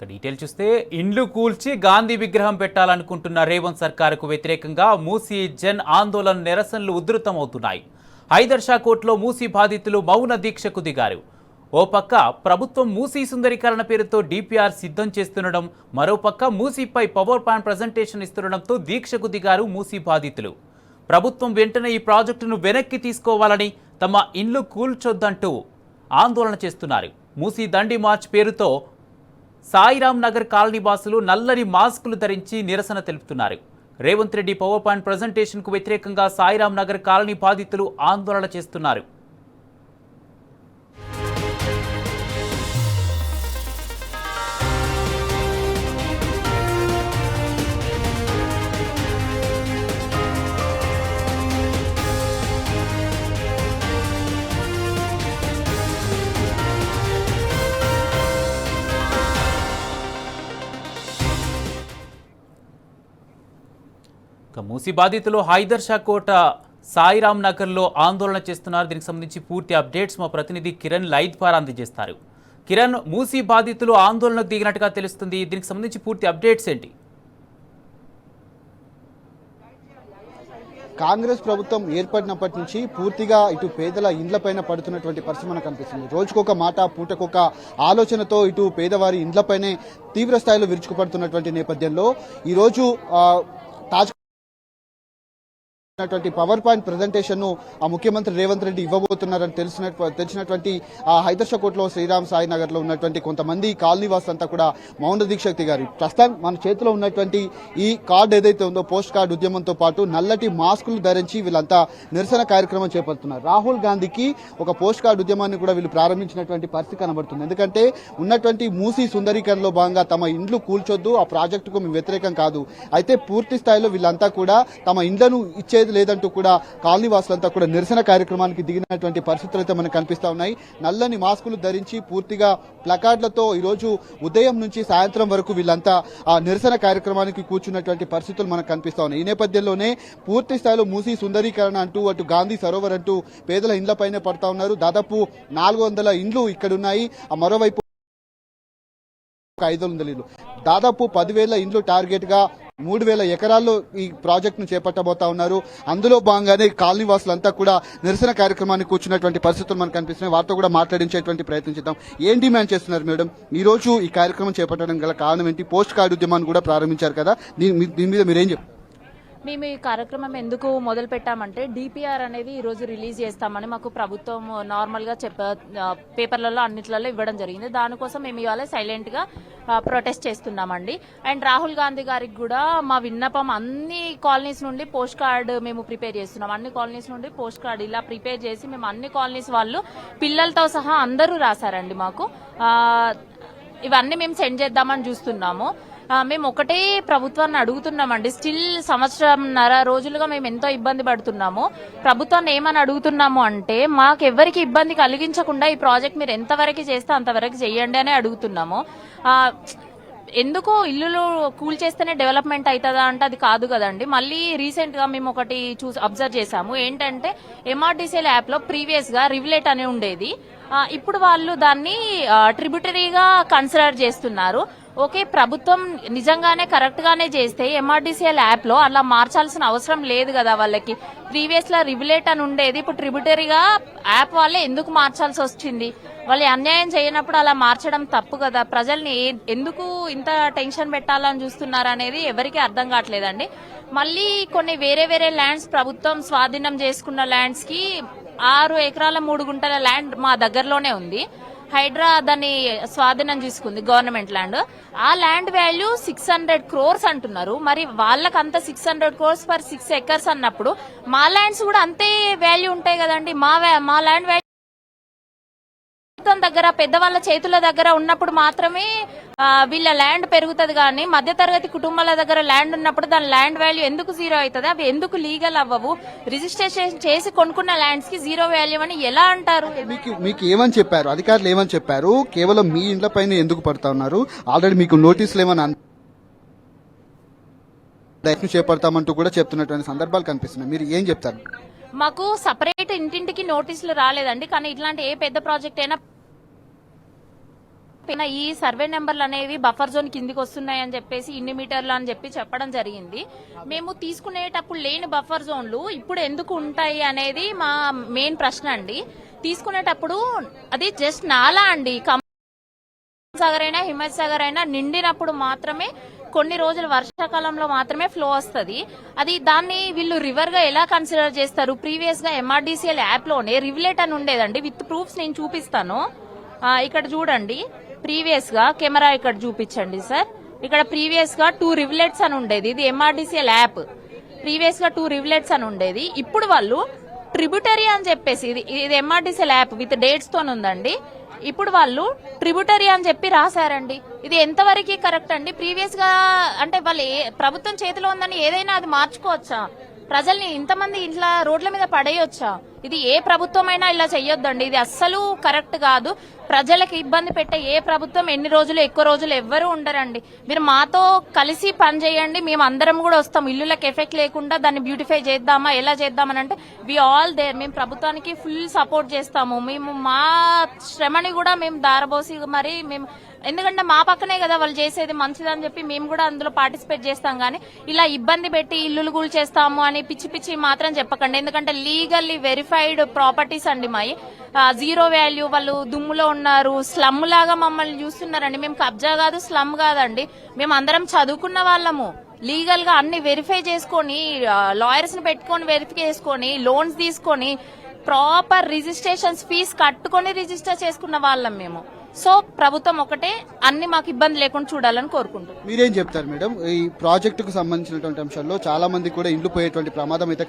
Detail చూస్తే ఇండ్లు కూల్చి గాంధీ విగ్రహం పెట్టాలనుకుంటున్న రేవంత్ సర్కారుకు వ్యతిరేకంగా మూసీ జన్ ఆందోళన నిరసనలు ఉధృతమవుతున్నాయి. హైదర్ షా కోర్టులో మూసీ బాధితులు మౌన దీక్షకు దిగారు. ఓ పక్క ప్రభుత్వం మూసీ సుందరీకరణ పేరుతో డిపిఆర్ సిద్ధం చేస్తుండడం, మరోపక్క మూసీపై పవర్ పాయింట్ ప్రజెంటేషన్ ఇస్తుండడంతో దీక్షకు దిగారు మూసీ బాధితులు. ప్రభుత్వం వెంటనే ఈ ప్రాజెక్టును వెనక్కి తీసుకోవాలని, తమ ఇండ్లు కూల్చొద్దంటూ ఆందోళన చేస్తున్నారు. మూసీ దండి మార్చ్ పేరుతో సాయిరాం నగర్ కాలనీ వాసులు నల్లని మాస్కులు ధరించి నిరసన తెలుపుతున్నారు. రేవంత్ రెడ్డి పవర్ పాయింట్ ప్రజెంటేషన్కు వ్యతిరేకంగా సాయిరాం నగర్ కాలనీ బాధితులు ఆందోళన చేస్తున్నారు. మూసీ బాధితులు హైదర్ షా కోట సాయిరాం నగర్లో ఆందోళన చేస్తున్నారు. దీనికి సంబంధించి పూర్తి అప్డేట్స్ మా ప్రతినిధి కిరణ్ లైవ్ ద్వారా అందజేస్తారు. కిరణ్, మూసీ బాధితులు ఆందోళనకు దిగినట్టుగా తెలుస్తుంది. దీనికి సంబంధించి పూర్తి అప్డేట్స్ ఏంటి? కాంగ్రెస్ ప్రభుత్వం ఏర్పడినప్పటి నుంచి పూర్తిగా ఇటు పేదల ఇండ్లపైన పడుతున్నటువంటి పరిస్థితి మనకు కనిపిస్తుంది. రోజుకొక మాట, పూటకొక ఆలోచనతో ఇటు పేదవారి ఇండ్లపైనే తీవ్ర స్థాయిలో విరుచుకుపడుతున్నటువంటి నేపథ్యంలో ఈరోజు పవర్ పాయింట్ ప్రజెంటేషన్ ను ఆ ముఖ్యమంత్రి రేవంత్ రెడ్డి ఇవ్వబోతున్నారని తెలిసినటువంటి హైదర్ షా కోర్టులో శ్రీరామ్ సాయి నగర్ లో ఉన్నటువంటి కొంతమంది కాలనీవాసులంతా కూడా మౌన దీక్షకు దిగారు. ప్రస్తుతం మన చేతిలో ఉన్నటువంటి ఈ కార్డు ఏదైతే ఉందో, పోస్ట్ కార్డు ఉద్యమంతో పాటు నల్లటి మాస్కులు ధరించి వీళ్ళంతా నిరసన కార్యక్రమం చేపడుతున్నారు. రాహుల్ గాంధీకి ఒక పోస్ట్ కార్డు ఉద్యమాన్ని కూడా వీళ్ళు ప్రారంభించినటువంటి పరిస్థితి కనబడుతుంది. ఎందుకంటే ఉన్నటువంటి మూసీ సుందరీకరణలో భాగంగా తమ ఇండ్లు కూల్చొద్దు, ఆ ప్రాజెక్టుకు మేము వ్యతిరేకం కాదు, అయితే పూర్తి స్థాయిలో వీళ్ళంతా కూడా తమ ఇండ్లను ఇచ్చేది లేదంటూ కూడా కాలనీ వాసులంతా కూడా నిరసన కార్యక్రమానికి దిగినటువంటి పరిస్థితులు అయితే మనకు కనిపిస్తా ఉన్నాయి. నల్లని మాస్కులు ధరించి పూర్తిగా ప్లకార్డులతో ఈరోజు ఉదయం నుంచి సాయంత్రం వరకు వీళ్ళంతా ఆ నిరసన కార్యక్రమానికి కూర్చున్నటువంటి పరిస్థితులు మనకు కనిపిస్తా ఉన్నాయి. ఈ నేపథ్యంలోనే పూర్తి స్థాయిలో మూసీ సుందరీకరణ అంటూ అటు గాంధీ సరోవర్ అంటూ పేదల ఇండ్లపైనే పడతా ఉన్నారు. దాదాపు 400 ఇండ్లు ఇక్కడున్నాయి. మరోవైపు 500 ఇండ్లు, దాదాపు 10,000 ఇండ్లు టార్గెట్ గా 3,000 ఎకరాల్లో ఈ ప్రాజెక్టును చేపట్టబోతా ఉన్నారు. అందులో భాగంగానే కాలనీ వాసులంతా కూడా నిరసన కార్యక్రమాన్ని కూర్చున్నటువంటి పరిస్థితులు మనకు కనిపిస్తున్నాయి. వారితో కూడా మాట్లాడించేటువంటి ప్రయత్నం చేద్దాం. ఏం డిమాండ్ చేస్తున్నారు మేడం? ఈ రోజు ఈ కార్యక్రమం చేపట్టడం గల కారణం ఏంటి? పోస్ట్ కార్డు ఉద్యమాన్ని కూడా ప్రారంభించారు కదా, దీని మీద మీరేం చెప్తారు? మేము ఈ కార్యక్రమం ఎందుకు మొదలు పెట్టామంటే, డిపిఆర్ అనేది ఈరోజు రిలీజ్ చేస్తామని మాకు ప్రభుత్వం నార్మల్గా పేపర్లలో అన్నిట్లలో ఇవ్వడం జరిగింది. దానికోసం మేము ఇవాళ సైలెంట్గా ప్రొటెస్ట్ చేస్తున్నామండి. అండ్ రాహుల్ గాంధీ గారికి కూడా మా విన్నపం, అన్ని కాలనీస్ నుండి పోస్ట్ కార్డు మేము ప్రిపేర్ చేస్తున్నాం. అన్ని కాలనీస్ నుండి పోస్ట్ కార్డు ఇలా ప్రిపేర్ చేసి మేము అన్ని కాలనీస్ వాళ్ళు పిల్లలతో సహా అందరూ రాశారండి. మాకు ఇవన్నీ మేము సెండ్ చేద్దామని చూస్తున్నాము. మేము ఒకటే ప్రభుత్వాన్ని అడుగుతున్నామండి. స్టిల్ 1.5 రోజులుగా మేము ఎంతో ఇబ్బంది పడుతున్నాము. ప్రభుత్వాన్ని ఏమని అడుగుతున్నాము అంటే, మాకెవ్వరికి ఇబ్బంది కలిగించకుండా ఈ ప్రాజెక్ట్ మీరు ఎంతవరకు చేస్తే అంతవరకు చేయండి అని అడుగుతున్నాము. ఎందుకు ఇల్లులు కూల్ చేస్తేనే డెవలప్మెంట్ అవుతుందా అంటే అది కాదు కదండి. మళ్ళీ రీసెంట్ గా మేము ఒకటి అబ్జర్వ్ చేశాము. ఏంటంటే MRDCL యాప్ లో ప్రీవియస్ గా రివిలేట్ అని ఉండేది. ఇప్పుడు వాళ్ళు దాన్ని ట్రిబ్యూటరీగా కన్సిడర్ చేస్తున్నారు. ఓకే, ప్రభుత్వం నిజంగానే కరెక్ట్ గానే చేస్తే MRDCL యాప్ లో అలా మార్చాల్సిన అవసరం లేదు కదా. వాళ్ళకి ప్రీవియస్ లా రివిలేట్ అని ఉండేది, ఇప్పుడు ట్రిబ్యూటరీగా యాప్ వాళ్ళే ఎందుకు మార్చాల్సి వచ్చింది? వాళ్ళు అన్యాయం చేయనప్పుడు అలా మార్చడం తప్పు కదా. ప్రజల్ని ఎందుకు ఇంత టెన్షన్ పెట్టాలని చూస్తున్నారు అనేది ఎవరికి అర్థం కావట్లేదండి. మళ్ళీ కొన్ని వేరే ల్యాండ్స్ ప్రభుత్వం స్వాధీనం చేసుకున్న ల్యాండ్స్ కి 6 ఎకరాల 3 గుంటల ల్యాండ్ మా దగ్గరలోనే ఉంది. హైడ్రా దాన్ని స్వాధీనం తీసుకుంది, గవర్నమెంట్ ల్యాండ్. ఆ ల్యాండ్ వాల్యూ 600 crores అంటున్నారు. మరి వాళ్ళకి అంత 600 crores ఫర్ 6 acres అన్నప్పుడు మా ల్యాండ్స్ కూడా అంతే వాల్యూ ఉంటాయి కదండి. మా ల్యాండ్ వాల్యూ దగ్గర, పెద్దవాళ్ళ చేతుల దగ్గర ఉన్నప్పుడు మాత్రమే వీళ్ళ ల్యాండ్ పెరుగుతుంది. కానీ మధ్యతరగతి కుటుంబాల దగ్గర ల్యాండ్ ఉన్నప్పుడు దాని ల్యాండ్ వాల్యూ ఎందుకు జీరో అవుతుంది? అవి ఎందుకు లీగల్ అవ్వవు? రిజిస్ట్రేషన్ చేసి కొనుక్కున్న ల్యాండ్స్ కి జీరో వాల్యూ అని ఎలా అంటారు? మీకు ఏమని చెప్పారు అధికారులు? ఏమని చెప్పారు? కేవలం మీ ఇండ్ల పైన ఎందుకు పడతా ఉన్నారు? ఆల్రెడీ మీకు నోటీసులు ఏమని చేపడతామంటూ కూడా చెప్తున్నటువంటి సందర్భాలు కనిపిస్తున్నాయి. మీరు ఏం చెప్తారు? మాకు సపరేట్ ఇంటింటికి నోటీసులు రాలేదండి. కానీ ఇట్లాంటి ఏ పెద్ద ప్రాజెక్ట్ అయినా ఈ సర్వే నెంబర్లు అనేవి బఫర్ జోన్ కిందికి వస్తున్నాయి అని చెప్పేసి ఇన్ని మీటర్లు అని చెప్పడం జరిగింది. మేము తీసుకునేటప్పుడు లేని బఫర్ జోన్లు ఇప్పుడు ఎందుకు ఉంటాయి అనేది మా మెయిన్ ప్రశ్న అండి. తీసుకునేటప్పుడు అది జస్ట్ నాలా అండి, సాగర్ అయినా హిమత్ సాగర్ అయినా నిండినప్పుడు మాత్రమే కొన్ని రోజులు వర్షాకాలంలో మాత్రమే ఫ్లో వస్తుంది. అది దాన్ని వీళ్ళు రివర్ గా ఎలా కన్సిడర్ చేస్తారు? ప్రీవియస్ గా MRDCL యాప్ లోనే రివిలేట్ అని ఉండేదండి. విత్ ప్రూఫ్స్ నేను చూపిస్తాను. ఇక్కడ చూడండి, ప్రీవియస్ గా కెమెరా ఇక్కడ చూపించండి సార్. ఇక్కడ ప్రీవియస్ గా 2 రివిలెట్స్ అని ఉండేది. ఇది MRDCL యాప్. ప్రీవియస్ గా 2 రివిలెట్స్ అని ఉండేది. ఇప్పుడు వాళ్ళు ట్రిబ్యూటరీ అని చెప్పేసి ఇది MRDCL యాప్ విత్ డేట్స్ తో ఉందండి. ఇప్పుడు వాళ్ళు ట్రిబ్యూటరీ అని చెప్పి రాశారండి. ఇది ఎంతవరకు కరెక్ట్ అండి? ప్రీవియస్ గా అంటే వాళ్ళు ప్రభుత్వం చేతిలో ఉందని ఏదైనా అది మార్చుకోవచ్చా? ప్రజల్ని ఇంతమంది ఇట్లా రోడ్ల మీద పడేయొచ్చా? ఇది ఏ ప్రభుత్వం అయినా ఇలా చెయ్యొద్దండి. ఇది అస్సలు కరెక్ట్ కాదు. ప్రజలకు ఇబ్బంది పెట్టే ఏ ప్రభుత్వం ఎన్ని రోజులు ఎక్కువ రోజులు ఎవ్వరూ ఉండరండి. మీరు మాతో కలిసి పనిచేయండి, మేము అందరం కూడా వస్తాం. ఇల్లులకు ఎఫెక్ట్ లేకుండా దాన్ని బ్యూటిఫై చేద్దామా, ఎలా చేద్దామని అంటే వి ఆల్ దేర్. మేము ప్రభుత్వానికి ఫుల్ సపోర్ట్ చేస్తాము. మేము మా శ్రమని కూడా మేము దారబోసి మరి మేము, ఎందుకంటే మా పక్కనే కదా వాళ్ళు చేసేది మంచిదని చెప్పి మేము కూడా అందులో పార్టిసిపేట్ చేస్తాం. కానీ ఇలా ఇబ్బంది పెట్టి ఇల్లులు కూల్చేస్తాము అని పిచ్చి పిచ్చి మాత్రం చెప్పకండి. ఎందుకంటే లీగల్లీ వెరిఫైడ్ ప్రాపర్టీస్ అండి మాయి. జీరో వాల్యూ, వాళ్ళు దుమ్ములో ఉన్నారు, స్లమ్ లాగా మమ్మల్ని చూస్తున్నారండి. మేము కబ్జా కాదు, స్లమ్ కాదండి. మేము అందరం చదువుకున్న వాళ్ళము. లీగల్ గా అన్ని వెరిఫై చేసుకొని, లాయర్స్ ని పెట్టుకొని వెరిఫై చేసుకొని, లోన్స్ తీసుకొని, ప్రాపర్ రిజిస్ట్రేషన్స్ ఫీజు కట్టుకొని రిజిస్టర్ చేసుకున్న వాళ్ళం మేము. సో ప్రభుత్వం ఒకటే అన్ని మాకు ఇబ్బంది లేకుండా చూడాలని కోరుకుంటున్నాం. మీరేం చెప్తారు మేడం? ఈ ప్రాజెక్టుకు సంబంధించినటువంటి అంశాల్లో చాలా మంది కూడా ఇండ్లు పోయేటువంటి ప్రమాదం అయితే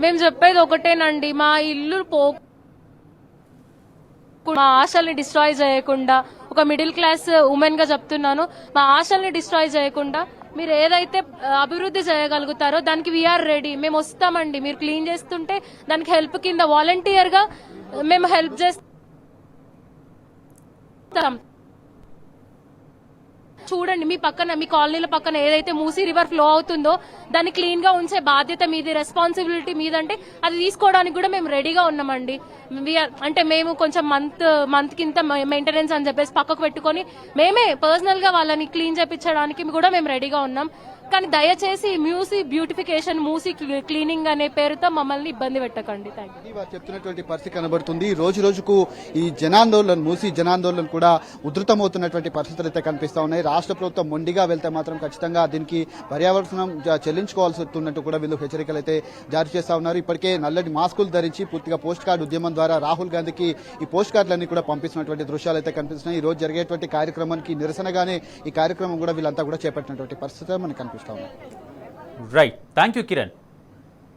మేము చెప్పేది ఒకటేనండి, మా ఇల్లు మా ఆశల్ని డిస్ట్రాయ్ చేయకుండా, ఒక మిడిల్ క్లాస్ ఉమెన్ గా చెప్తున్నాను, మా ఆశల్ని డిస్ట్రాయ్ చేయకుండా మీరు ఏదైతే అభివృద్ధి చేయగలుగుతారో దానికి వీఆర్ రెడీ. మేము వస్తామండి. మీరు క్లీన్ చేస్తుంటే దానికి హెల్ప్ కింద వాలంటీర్ గా మేము హెల్ప్ చేస్తాం. చూడండి, మీ పక్కన, మీ కాలనీల పక్కన ఏదైతే మూసీ రివర్ ఫ్లో అవుతుందో దాన్ని క్లీన్ గా ఉంచే బాధ్యత మీది, రెస్పాన్సిబిలిటీ మీదంటే అది తీసుకోవడానికి కూడా మేము రెడీగా ఉన్నామండి. అంటే మేము కొంచెం మంత్ కింద మెయింటెనెన్స్ అని చెప్పేసి పక్కకు పెట్టుకొని మేమే పర్సనల్ గా వాళ్ళని క్లీన్ చేయించడానికి కూడా మేము రెడీగా ఉన్నాం. కానీ దయచేసి మూసీ బ్యూటిఫికేషన్, మూసీ క్లీనింగ్ అనే పేరుతో మమ్మల్ని ఇబ్బంది పెట్టకండి. చెప్తున్నటువంటి పరిస్థితి కనబడుతుంది. రోజు రోజుకు ఈ జనాందోళన, మూసీ జనాందోళన కూడా ఉధృతమవుతున్నటువంటి పరిస్థితులు అయితే కనిపిస్తా ఉన్నాయి. రాష్ట్ర ప్రభుత్వం మొండిగా వెళ్తే మాత్రం ఖచ్చితంగా దీనికి పర్యావరణం చెల్లించుకోవాల్సి వస్తున్నట్టు కూడా వీళ్ళు హెచ్చరికలు అయితే జారీ చేస్తా ఉన్నారు. ఇప్పటికే నల్లటి మాస్కులు ధరించి పూర్తిగా పోస్ట్ కార్డు ఉద్యమం ద్వారా రాహుల్ గాంధీకి ఈ పోస్ట్ కార్డులన్నీ కూడా పంపిస్తున్నటువంటి దృశ్యాలు అయితే కనిపిస్తున్నాయి. ఈ రోజు జరిగేటువంటి కార్యక్రమానికి నిరసనగానే ఈ కార్యక్రమం కూడా వీళ్ళంతా కూడా చేపట్టినటువంటి పరిస్థితి మనకు కనిపిస్తా ఉంది. Right, thank you Kiran.